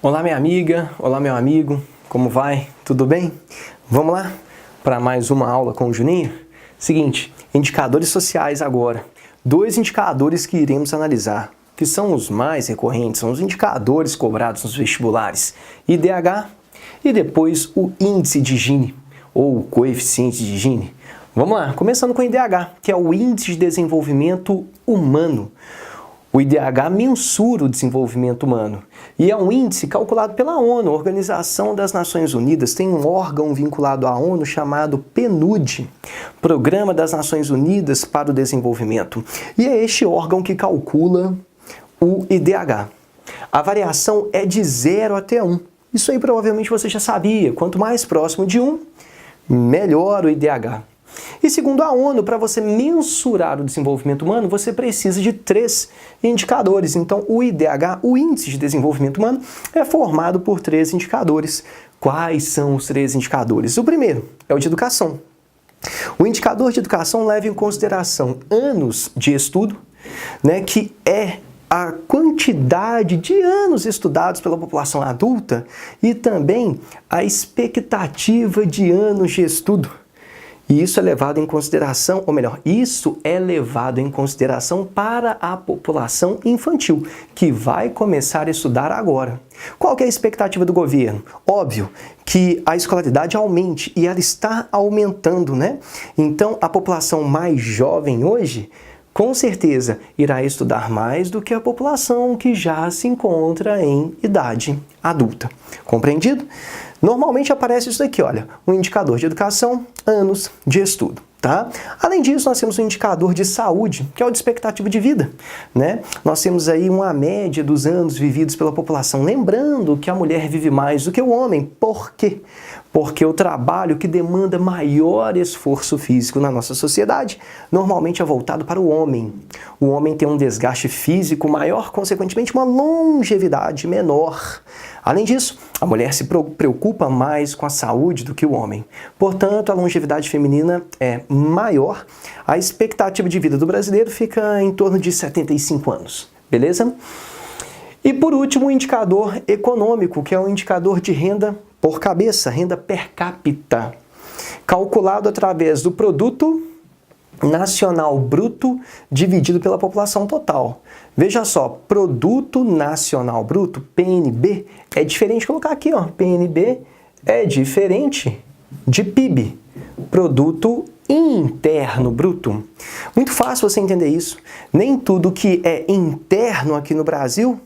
Olá minha amiga, olá meu amigo, como vai? Tudo bem? Vamos lá para mais uma aula com o Juninho? Seguinte, indicadores sociais agora. Dois indicadores que iremos analisar, que são os mais recorrentes, são os indicadores cobrados nos vestibulares, IDH e depois o índice de Gini, ou coeficiente de Gini. Vamos lá, começando com o IDH, que é o Índice de Desenvolvimento Humano. O IDH mensura o desenvolvimento humano e é um índice calculado pela ONU, Organização das Nações Unidas. Tem um órgão vinculado à ONU chamado PNUD, Programa das Nações Unidas para o Desenvolvimento. E é este órgão que calcula o IDH. A variação é de 0 até 1. Isso aí provavelmente você já sabia. Quanto mais próximo de 1, melhor o IDH. E segundo a ONU, para você mensurar o desenvolvimento humano, você precisa de 3 indicadores. Então, o IDH, o Índice de Desenvolvimento Humano, é formado por 3 indicadores. Quais são os 3 indicadores? O primeiro é o de educação. O indicador de educação leva em consideração anos de estudo, que é a quantidade de anos estudados pela população adulta e também a expectativa de anos de estudo. E isso é levado em consideração, ou melhor, isso é levado em consideração para a população infantil, que vai começar a estudar agora. Qual que é a expectativa do governo? Óbvio que a escolaridade aumente, e ela está aumentando, né? Então, a população mais jovem hoje, com certeza, irá estudar mais do que a população que já se encontra em idade adulta. Compreendido? Normalmente aparece isso daqui, olha, um indicador de educação, anos de estudo, tá? Além disso, nós temos um indicador de saúde, que é o de expectativa de vida, né? Nós temos aí uma média dos anos vividos pela população. Lembrando que a mulher vive mais do que o homem. Por quê? Porque o trabalho que demanda maior esforço físico na nossa sociedade normalmente é voltado para o homem. O homem tem um desgaste físico maior, consequentemente uma longevidade menor. Além disso, a mulher se preocupa mais com a saúde do que o homem. Portanto, a longevidade feminina é maior. A expectativa de vida do brasileiro fica em torno de 75 anos. Beleza? E por último, o indicador econômico, que é o indicador de renda por cabeça, renda per capita, calculado através do produto nacional bruto dividido pela população total. Veja só, produto nacional bruto, PNB, é diferente, colocar aqui, ó, PNB é diferente de PIB, produto interno bruto. Muito fácil você entender isso. Nem tudo que é interno aqui no Brasil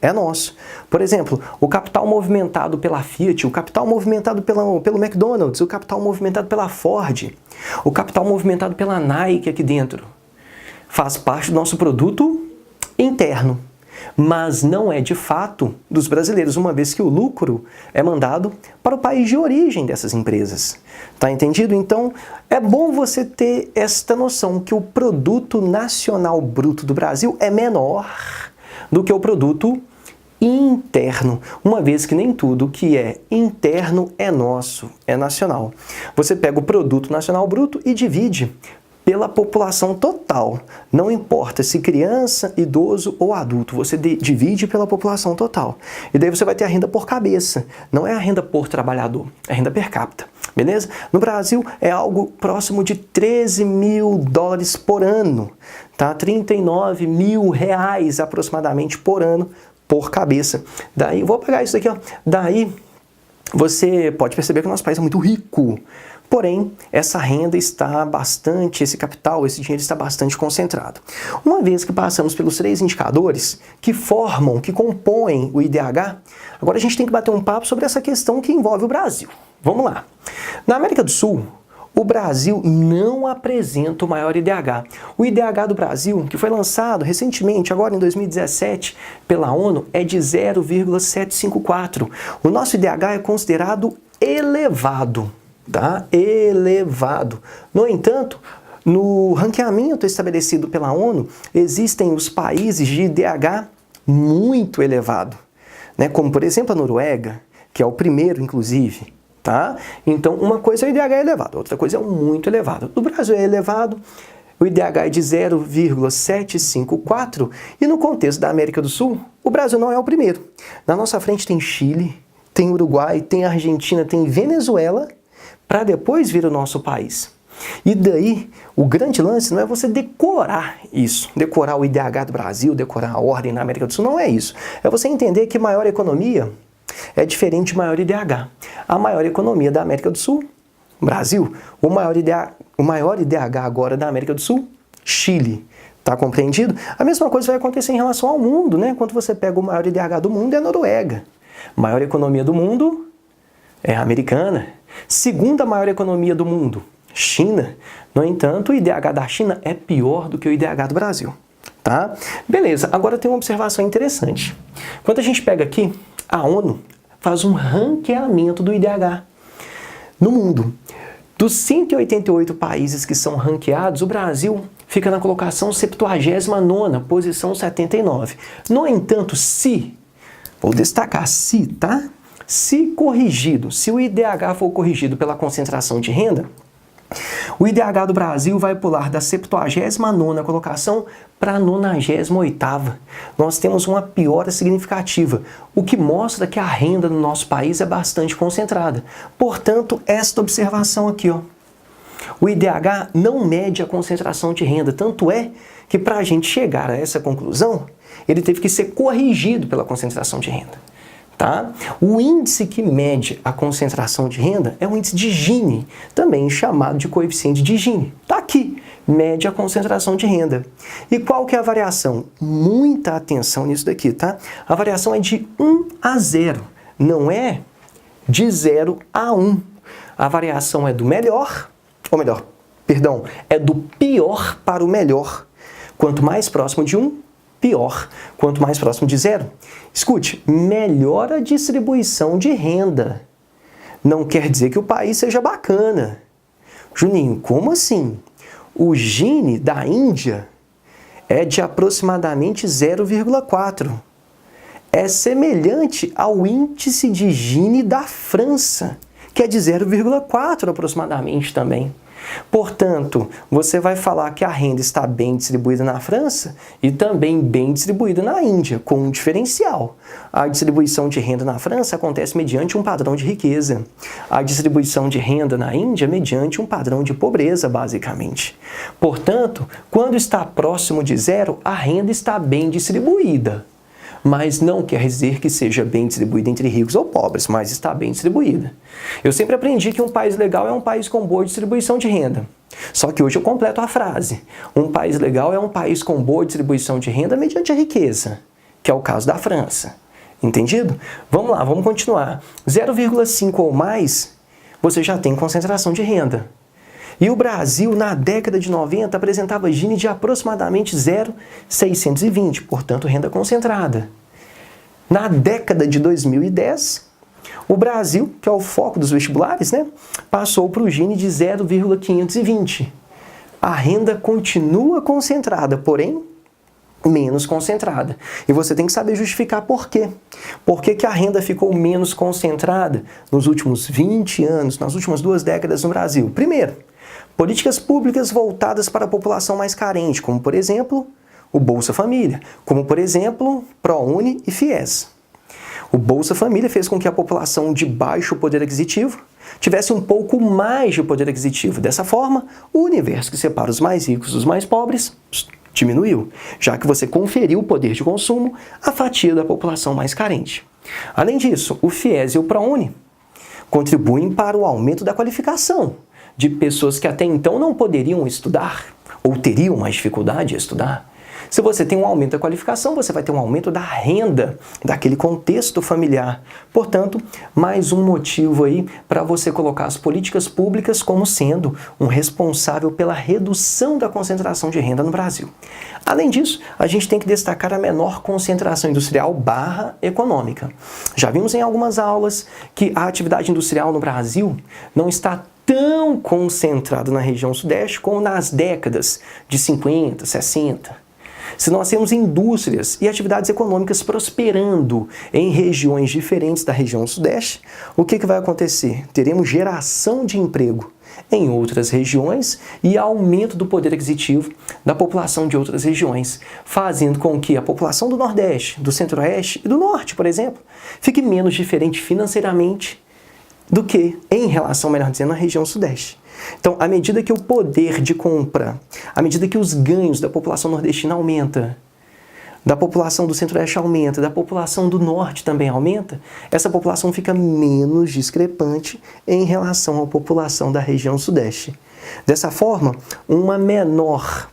é nosso. Por exemplo, o capital movimentado pela Fiat, o capital movimentado pelo McDonald's, o capital movimentado pela Ford, o capital movimentado pela Nike aqui dentro, faz parte do nosso produto interno, mas não é de fato dos brasileiros, uma vez que o lucro é mandado para o país de origem dessas empresas. Tá entendido? Então, é bom você ter esta noção que o produto nacional bruto do Brasil é menor do que o produto interno, uma vez que nem tudo que é interno é nosso, é nacional. Você pega o produto nacional bruto e divide pela população total. Não importa se criança, idoso ou adulto, você divide pela população total. E daí você vai ter a renda por cabeça. Não é a renda por trabalhador, é a renda per capita. Beleza? No Brasil é algo próximo de 13 mil dólares por ano, tá? 39 mil reais aproximadamente por ano por cabeça. Daí, vou pegar isso aqui, ó. Daí você pode perceber que o nosso país é muito rico. Porém, essa renda está bastante, esse capital, esse dinheiro está bastante concentrado. Uma vez que passamos pelos 3 indicadores que formam, que compõem o IDH, agora a gente tem que bater um papo sobre essa questão que envolve o Brasil. Vamos lá. Na América do Sul, o Brasil não apresenta o maior IDH. O IDH do Brasil, que foi lançado recentemente, agora em 2017, pela ONU, é de 0,754. O nosso IDH é considerado elevado, tá? Elevado. No entanto, no ranqueamento estabelecido pela ONU, existem os países de IDH muito elevado, né? Como, por exemplo, a Noruega, que é o primeiro, inclusive. Tá? Então, uma coisa é o IDH elevado, outra coisa é muito elevado. No Brasil é elevado, o IDH é de 0,754 e no contexto da América do Sul, o Brasil não é o primeiro. Na nossa frente tem Chile, tem Uruguai, tem Argentina, tem Venezuela, para depois vir o nosso país. E daí, o grande lance não é você decorar isso, decorar o IDH do Brasil, decorar a ordem na América do Sul, não é isso. É você entender que maior economia é diferente de maior IDH. A maior economia da América do Sul, Brasil, o maior IDH agora da América do Sul, Chile. Tá compreendido? A mesma coisa vai acontecer em relação ao mundo, né? Quando você pega o maior IDH do mundo é a Noruega. Maior economia do mundo é a americana. Segunda maior economia do mundo, China. No entanto, o IDH da China é pior do que o IDH do Brasil. Tá? Beleza, agora tem uma observação interessante. Quando a gente pega aqui, a ONU faz um ranqueamento do IDH no mundo. Dos 188 países que são ranqueados, o Brasil fica na colocação 79ª, posição 79. No entanto, vou destacar se, tá? Se corrigido, se o IDH for corrigido pela concentração de renda, o IDH do Brasil vai pular da 79ª colocação para a 98ª. Nós temos uma piora significativa, o que mostra que a renda no nosso país é bastante concentrada. Portanto, esta observação aqui, ó. O IDH não mede a concentração de renda, tanto é que para a gente chegar a essa conclusão, ele teve que ser corrigido pela concentração de renda. Tá? O índice que mede a concentração de renda é o índice de Gini, também chamado de coeficiente de Gini. Está aqui, mede a concentração de renda. E qual que é a variação? Muita atenção nisso daqui, tá? A variação é de 1 a 0, não é de 0 a 1. A variação é do melhor, é do pior para o melhor. Quanto mais próximo de 1, pior. Quanto mais próximo de 0, escute, melhora a distribuição de renda. Não quer dizer que o país seja bacana. Juninho, como assim? O Gini da Índia é de aproximadamente 0,4. É semelhante ao índice de Gini da França, que é de 0,4 aproximadamente também. Portanto, você vai falar que a renda está bem distribuída na França e também bem distribuída na Índia, com um diferencial. A distribuição de renda na França acontece mediante um padrão de riqueza. A distribuição de renda na Índia mediante um padrão de pobreza, basicamente. Portanto, quando está próximo de 0, a renda está bem distribuída. Mas não quer dizer que seja bem distribuída entre ricos ou pobres, mas está bem distribuída. Eu sempre aprendi que um país legal é um país com boa distribuição de renda. Só que hoje eu completo a frase. Um país legal é um país com boa distribuição de renda mediante a riqueza, que é o caso da França. Entendido? Vamos lá, vamos continuar. 0,5 ou mais, você já tem concentração de renda. E o Brasil, na década de 90, apresentava Gini de aproximadamente 0,620, portanto, renda concentrada. Na década de 2010, o Brasil, que é o foco dos vestibulares, né, passou para o Gini de 0,520. A renda continua concentrada, porém, menos concentrada. E você tem que saber justificar por quê. Por que a renda ficou menos concentrada nos últimos 20 anos, nas últimas 2 décadas no Brasil? Primeiro, políticas públicas voltadas para a população mais carente, como, por exemplo, o Bolsa Família, como, por exemplo, ProUni e FIES. O Bolsa Família fez com que a população de baixo poder aquisitivo tivesse um pouco mais de poder aquisitivo. Dessa forma, o universo que separa os mais ricos dos mais pobres diminuiu, já que você conferiu o poder de consumo à fatia da população mais carente. Além disso, o FIES e o ProUni contribuem para o aumento da qualificação de pessoas que até então não poderiam estudar ou teriam mais dificuldade em estudar. Se você tem um aumento da qualificação, você vai ter um aumento da renda, daquele contexto familiar. Portanto, mais um motivo aí para você colocar as políticas públicas como sendo um responsável pela redução da concentração de renda no Brasil. Além disso, a gente tem que destacar a menor concentração industrial / econômica. Já vimos em algumas aulas que a atividade industrial no Brasil não está tão concentrado na região sudeste como nas décadas de 50, 60. Se nós temos indústrias e atividades econômicas prosperando em regiões diferentes da região sudeste, o que vai acontecer? Teremos geração de emprego. em outras regiões e aumento do poder aquisitivo da população de outras regiões, fazendo com que a população do Nordeste, do Centro-Oeste e do Norte, por exemplo, fique menos diferente financeiramente do que em relação, melhor dizendo, à região Sudeste. Então, à medida que o poder de compra, à medida que os ganhos da população nordestina aumenta, da população do Centro-Oeste aumenta, da população do Norte também aumenta, essa população fica menos discrepante em relação à população da região Sudeste. Dessa forma, uma menor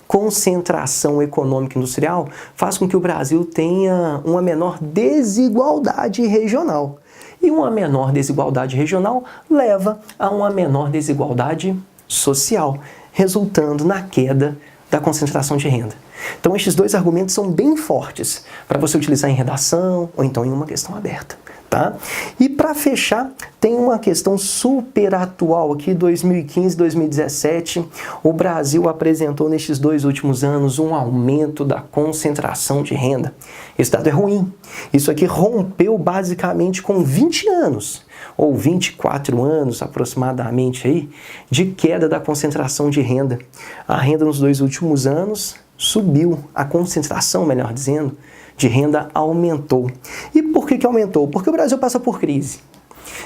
concentração econômica e industrial faz com que o Brasil tenha uma menor desigualdade regional. E uma menor desigualdade regional leva a uma menor desigualdade social, resultando na queda da concentração de renda. Então, estes dois argumentos são bem fortes para você utilizar em redação ou então em uma questão aberta, tá? E para fechar, tem uma questão super atual aqui, 2015, 2017. O Brasil apresentou nestes 2 últimos anos um aumento da concentração de renda. Esse dado é ruim. Isso aqui rompeu basicamente com 20 anos, ou 24 anos aproximadamente aí, de queda da concentração de renda. A renda nos 2 últimos anos subiu, a concentração, melhor dizendo, de renda aumentou. E por que aumentou? Porque o Brasil passa por crise.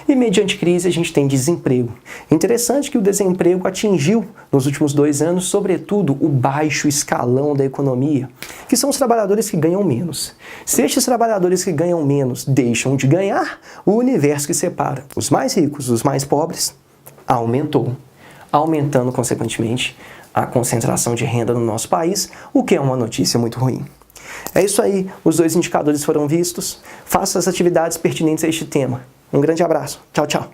E mediante crise a gente tem desemprego. Interessante que o desemprego atingiu nos últimos 2 anos, sobretudo, o baixo escalão da economia, que são os trabalhadores que ganham menos. Se estes trabalhadores que ganham menos deixam de ganhar, o universo que separa os mais ricos dos mais pobres aumentou, aumentando, consequentemente, a concentração de renda no nosso país, o que é uma notícia muito ruim. É isso aí, os 2 indicadores foram vistos. Faça as atividades pertinentes a este tema. Um grande abraço. Tchau, tchau.